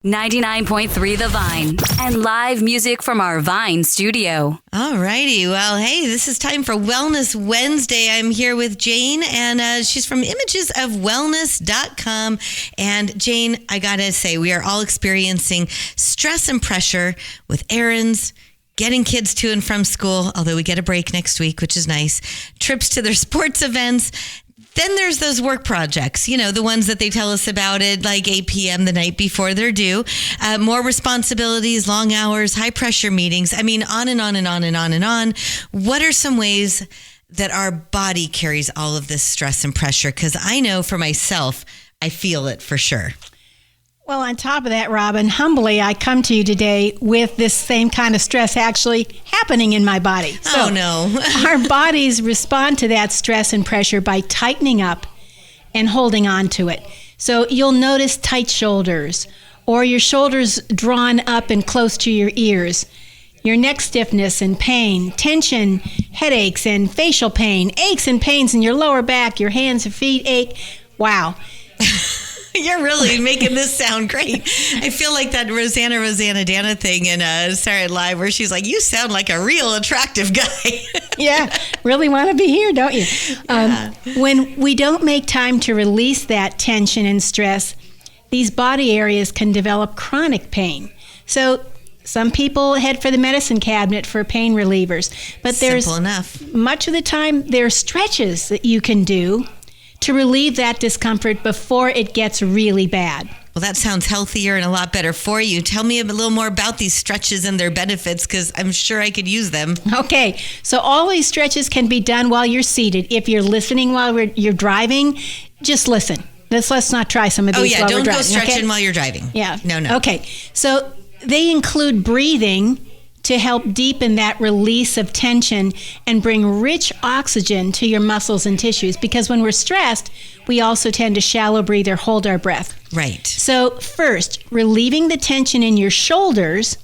99.3 The Vine, and live music from our Vine studio. All righty. Well, hey, this is time for Wellness Wednesday. I'm here with Jane, and she's from imagesofwellness.com. And Jane, I got to say, we are all experiencing stress and pressure with errands, getting kids to and from school, although we get a break next week, which is nice, trips to their sports events. Then there's those work projects, you know, the ones that they tell us about at like 8 p.m. the night before they're due. More responsibilities, long hours, high pressure meetings. I mean, on and on and on and on and on. What are some ways that our body carries all of this stress and pressure? Because I know for myself, I feel it for sure. Well, on top of that, Robin, humbly, I come to you today with this same kind of stress actually happening in my body. So, no. Our bodies respond to that stress and pressure by tightening up and holding on to it. So you'll notice tight shoulders, or your shoulders drawn up and close to your ears, your neck stiffness and pain, tension, headaches and facial pain, aches and pains in your lower back, your hands and feet ache. Wow. You're really making this sound great. I feel like that Rosanna Dana thing in Saturday Night Live where she's like, you sound like a real attractive guy. Yeah, really want to be here, don't you? Yeah. When we don't make time to release that tension and stress, these body areas can develop chronic pain. So some people head for the medicine cabinet for pain relievers. But there's simple enough. Much of the time, there are stretches that you can do to relieve that discomfort before it gets really bad. Well, that sounds healthier and a lot better for you. Tell me a little more about these stretches and their benefits, because I'm sure I could use them. Okay, so all these stretches can be done while you're seated. If you're listening while you're driving, just listen. Let's not try some of these while we're driving. Don't go stretching while you're driving. Yeah. No. Okay, so they include breathing to help deepen that release of tension and bring rich oxygen to your muscles and tissues. Because when we're stressed, we also tend to shallow breathe or hold our breath. Right. So first, relieving the tension in your shoulders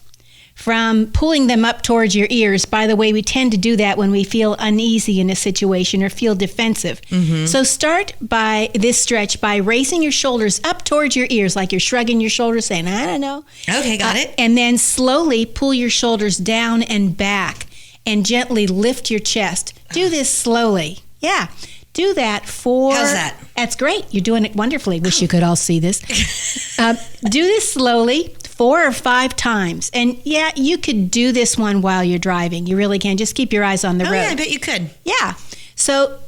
from pulling them up towards your ears. By the way, we tend to do that when we feel uneasy in a situation or feel defensive. Mm-hmm. So start by this stretch by raising your shoulders up towards your ears, like you're shrugging your shoulders, saying, I don't know. Okay, got it. And then slowly pull your shoulders down and back and gently lift your chest. Do this slowly. Yeah. Do that for... How's that? That's great. You're doing it wonderfully. Wish you could all see this. Do this slowly 4 or 5 times. And yeah, you could do this one while you're driving. You really can. Just keep your eyes on the road. Yeah, I bet you could. Yeah. So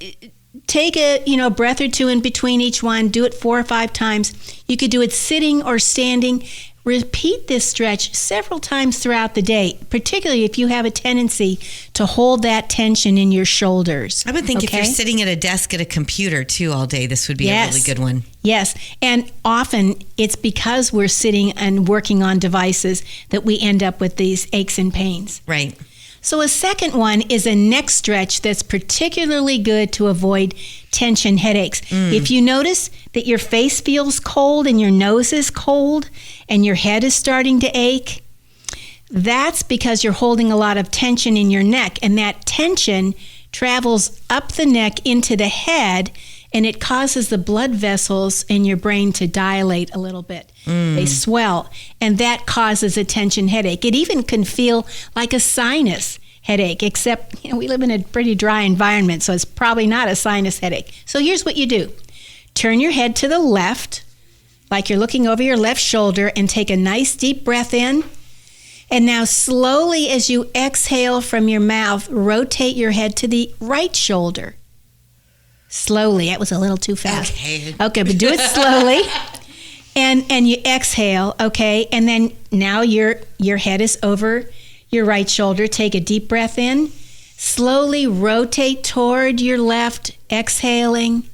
take a breath or two in between each one. Do it 4 or 5 times. You could do it sitting or standing. Repeat this stretch several times throughout the day, particularly if you have a tendency to hold that tension in your shoulders. I would think if you're sitting at a desk at a computer too all day, this would be a really good one. Yes, and often it's because we're sitting and working on devices that we end up with these aches and pains. Right. So a second one is a neck stretch that's particularly good to avoid tension headaches. If you notice that your face feels cold and your nose is cold and your head is starting to ache, that's because you're holding a lot of tension in your neck, and that tension travels up the neck into the head, and it causes the blood vessels in your brain to dilate a little bit. They swell, and that causes a tension headache. It even can feel like a sinus headache, except we live in a pretty dry environment, so it's probably not a sinus headache. So here's what you do. Turn your head to the left, like you're looking over your left shoulder, and take a nice deep breath in. And now slowly, as you exhale from your mouth, rotate your head to the right shoulder. Slowly. That was a little too fast. Okay, but do it slowly. And you exhale, okay? And then now your head is over your right shoulder. Take a deep breath in. Slowly rotate toward your left, exhaling.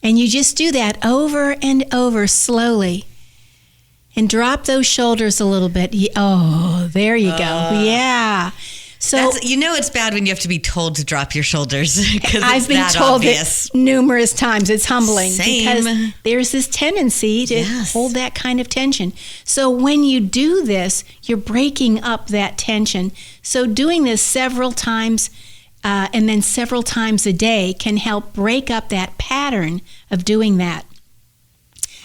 And you just do that over and over slowly. And drop those shoulders a little bit. Oh, there you go. Yeah. So it's bad when you have to be told to drop your shoulders. I've been told it numerous times. It's humbling. Same. Because there's this tendency to hold that kind of tension. So when you do this, you're breaking up that tension. So doing this several times and then several times a day can help break up that pattern of doing that.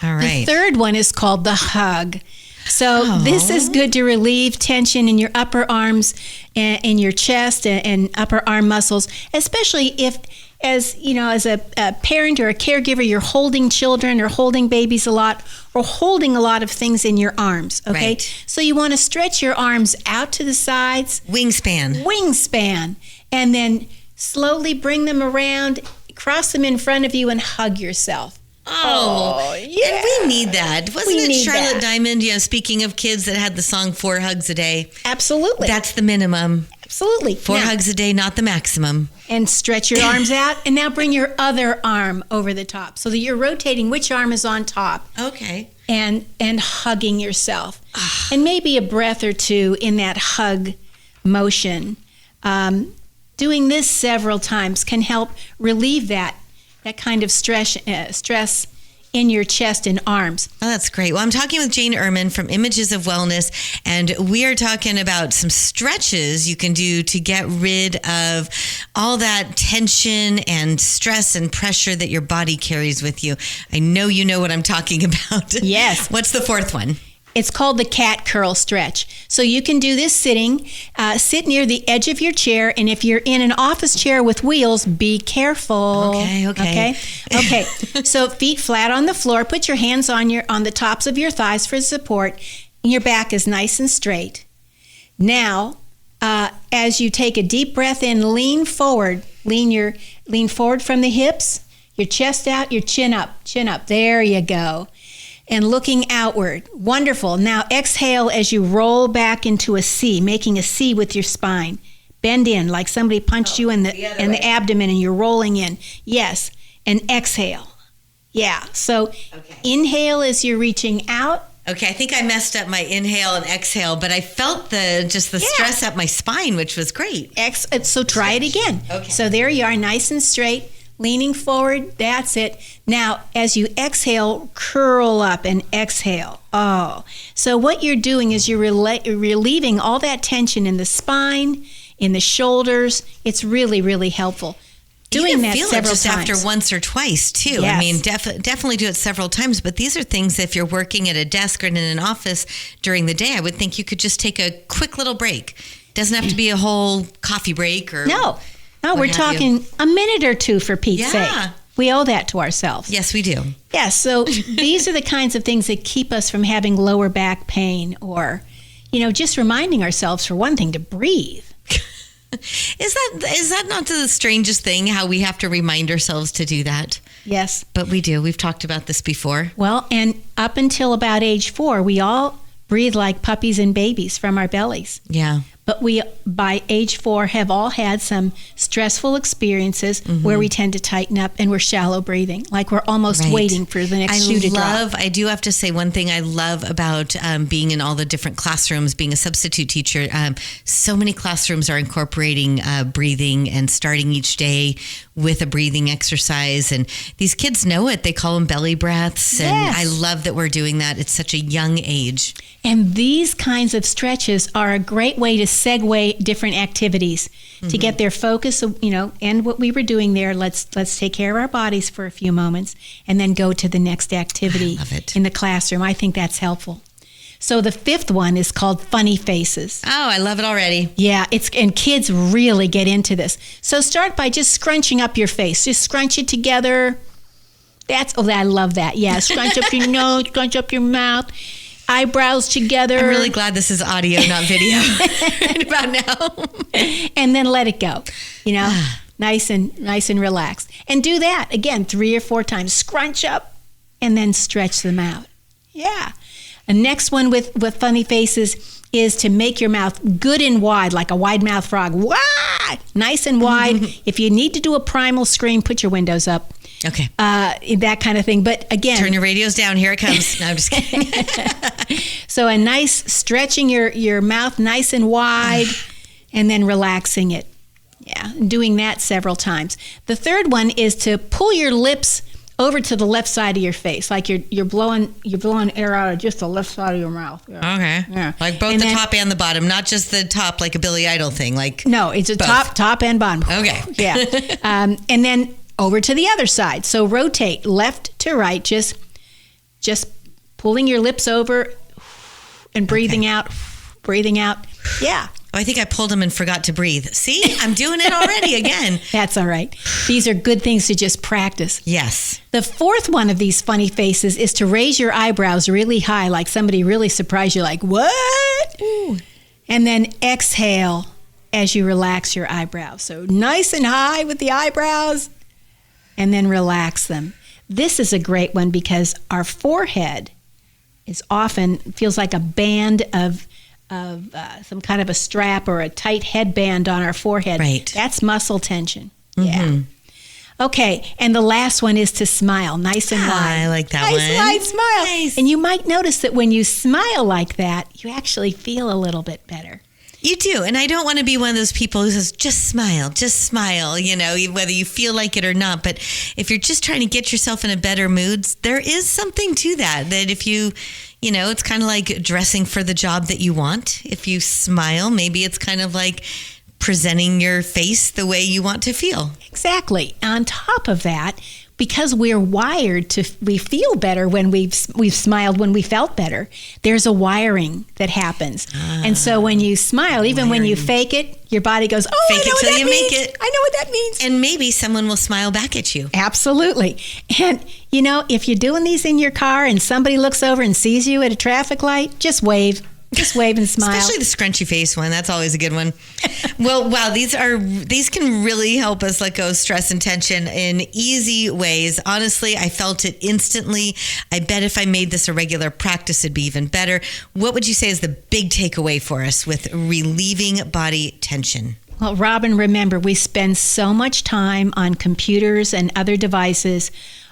All right. The third one is called the hug. So this is good to relieve tension in your upper arms and in your chest and upper arm muscles, especially if, as you know, as a parent or a caregiver, you're holding children or holding babies a lot or holding a lot of things in your arms, okay? Right. So you want to stretch your arms out to the sides. Wingspan. And then slowly bring them around, cross them in front of you, and hug yourself. Oh, yeah. And we need that. Wasn't it Charlotte Diamond, speaking of kids, that had the song 4 hugs a day? Absolutely. That's the minimum. Absolutely. 4 hugs a day, not the maximum. And stretch your arms out, and now bring your other arm over the top so that you're rotating which arm is on top. Okay. And hugging yourself. And maybe a breath or two in that hug motion. Doing this several times can help relieve that kind of stress in your chest and arms. Oh, that's great. Well, I'm talking with Jane Ehrman from Images of Wellness, and we are talking about some stretches you can do to get rid of all that tension and stress and pressure that your body carries with you. I know you know what I'm talking about. Yes. What's the 4th one? It's called the cat curl stretch. So you can do this sitting. Sit near the edge of your chair, and if you're in an office chair with wheels, be careful. Okay. So feet flat on the floor. Put your hands on the tops of your thighs for support, and your back is nice and straight. Now, as you take a deep breath in, lean forward. Lean forward from the hips. Your chest out. Your chin up. Chin up. There you go. And looking outward. Wonderful. Now exhale as you roll back into a C, making a C with your spine. Bend in like somebody punched you in the abdomen and you're rolling in. Yes. And exhale. Yeah. So inhale as you're reaching out. Okay, I think I messed up my inhale and exhale, but I felt the stress up my spine, which was great. So try it again. Okay. So there you are, nice and straight. Leaning forward, that's it. Now, as you exhale, curl up and exhale. Oh, so what you're doing is you're relieving all that tension in the spine, in the shoulders. It's really, really helpful. Doing that feel several it just times. after once or twice, too. Yes. I mean, definitely do it several times, but these are things, if you're working at a desk or in an office during the day, I would think you could just take a quick little break. Doesn't have to be a whole coffee break or... No, we're talking a minute or two for Pete's sake. We owe that to ourselves. Yes, we do. Yes, so these are the kinds of things that keep us from having lower back pain or, just reminding ourselves, for one thing, to breathe. Is that not the strangest thing, how we have to remind ourselves to do that? Yes. But we do. We've talked about this before. Well, and up until about age 4, we all breathe like puppies and babies from our bellies. Yeah. But we, by age 4, have all had some stressful experiences where we tend to tighten up and we're shallow breathing, like we're almost waiting for the next shoe to drop. I do have to say one thing I love about being in all the different classrooms, being a substitute teacher. So many classrooms are incorporating breathing and starting each day with a breathing exercise. And these kids know it. They call them belly breaths. And I love that we're doing that at such a young age. And these kinds of stretches are a great way to segue different activities to get their focus, and what we were doing there. Let's take care of our bodies for a few moments and then go to the next activity in the classroom. I think that's helpful. So the 5th one is called funny faces. Oh, I love it already. Yeah, and kids really get into this. So start by just scrunching up your face. Just scrunch it together. I love that. Yeah, scrunch up your nose, scrunch up your mouth. Eyebrows together. I'm really glad this is audio, not video. Right about now. And then let it go. Nice and relaxed. And do that again 3 or 4 times. Scrunch up and then stretch them out. Yeah. The next one with funny faces is to make your mouth good and wide, like a wide mouth frog. Wide, nice and wide. If you need to do a primal scream, put your windows up. Okay. That kind of thing. But again, turn your radios down. Here it comes. No, I'm just kidding. So a nice stretching your mouth nice and wide and then relaxing it. Yeah, doing that several times. The 3rd one is to pull your lips over to the left side of your face, like you're blowing air out of just the left side of your mouth. Yeah. Okay. Yeah. Like both the top and the bottom, not just the top like a Billy Idol thing. No, it's a top and bottom. Okay. Yeah. And then over to the other side. So rotate left to right, just pulling your lips over and breathing out, breathing out. Yeah. Oh, I think I pulled them and forgot to breathe. See, I'm doing it already again. That's all right. These are good things to just practice. Yes. The fourth one of these funny faces is to raise your eyebrows really high, like somebody really surprised you, like, what? Ooh. And then exhale as you relax your eyebrows. So nice and high with the eyebrows, and then relax them. This is a great one because our forehead is often feels like a band of some kind of a strap or a tight headband on our forehead. Right. That's muscle tension. Yeah. Okay, and the last one is to smile, nice and wide. I like that nice, one. Nice, wide smile. Nice. And you might notice that when you smile like that, you actually feel a little bit better. You do. And I don't want to be one of those people who says, just smile, you know, whether you feel like it or not. But if you're just trying to get yourself in a better mood, there is something to that if you know, it's kind of like dressing for the job that you want. If you smile, maybe it's kind of like presenting your face the way you want to feel. Exactly. On top of that, because we're wired we feel better when we've smiled when we felt better. There's a wiring that happens. And so when you smile, even when you fake it, your body goes, oh, fake I know it what till that you means. make it. I know what that means. And maybe someone will smile back at you. Absolutely. And, you know, if you're doing these in your car and somebody looks over and sees you at a traffic light, just wave. Just wave and smile. Especially the scrunchy face one. That's always a good one. Well, wow, these can really help us let go of stress and tension in easy ways. Honestly, I felt it instantly. I bet if I made this a regular practice, it'd be even better. What would you say is the big takeaway for us with relieving body tension? Well, Robin, remember, we spend so much time on computers and other devices.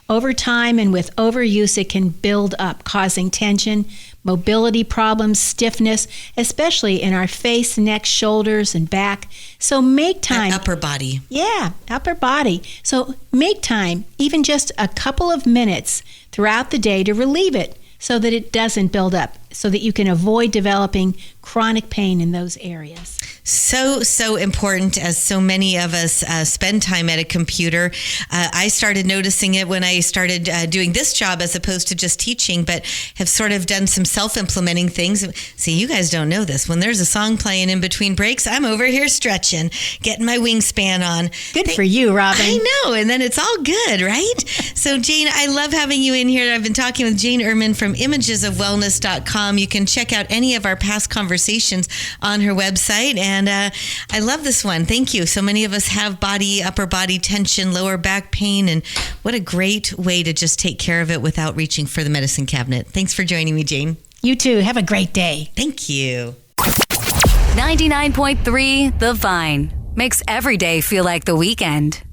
Over time and with overuse, it can build up, causing tension, mobility problems, stiffness, especially in our face, neck, shoulders, and back. So make time. Upper body. Yeah, upper body. So make time, even just a couple of minutes throughout the day to relieve it so that it doesn't build up, so that you can avoid developing chronic pain in those areas. So important, as so many of us spend time at a computer. I started noticing it when I started doing this job as opposed to just teaching, but have sort of done some self-implementing things. See, you guys don't know this. When there's a song playing in between breaks, I'm over here stretching, getting my wingspan on. Good for you, Robin. I know, and then it's all good, right? So, Jane, I love having you in here. I've been talking with Jane Ehrman from imagesofwellness.com. You can check out any of our past conversations on her website. And I love this one. Thank you. So many of us have upper body tension, lower back pain, and what a great way to just take care of it without reaching for the medicine cabinet. Thanks for joining me, Jane. You too. Have a great day. Thank you. 99.3 The Vine makes every day feel like the weekend.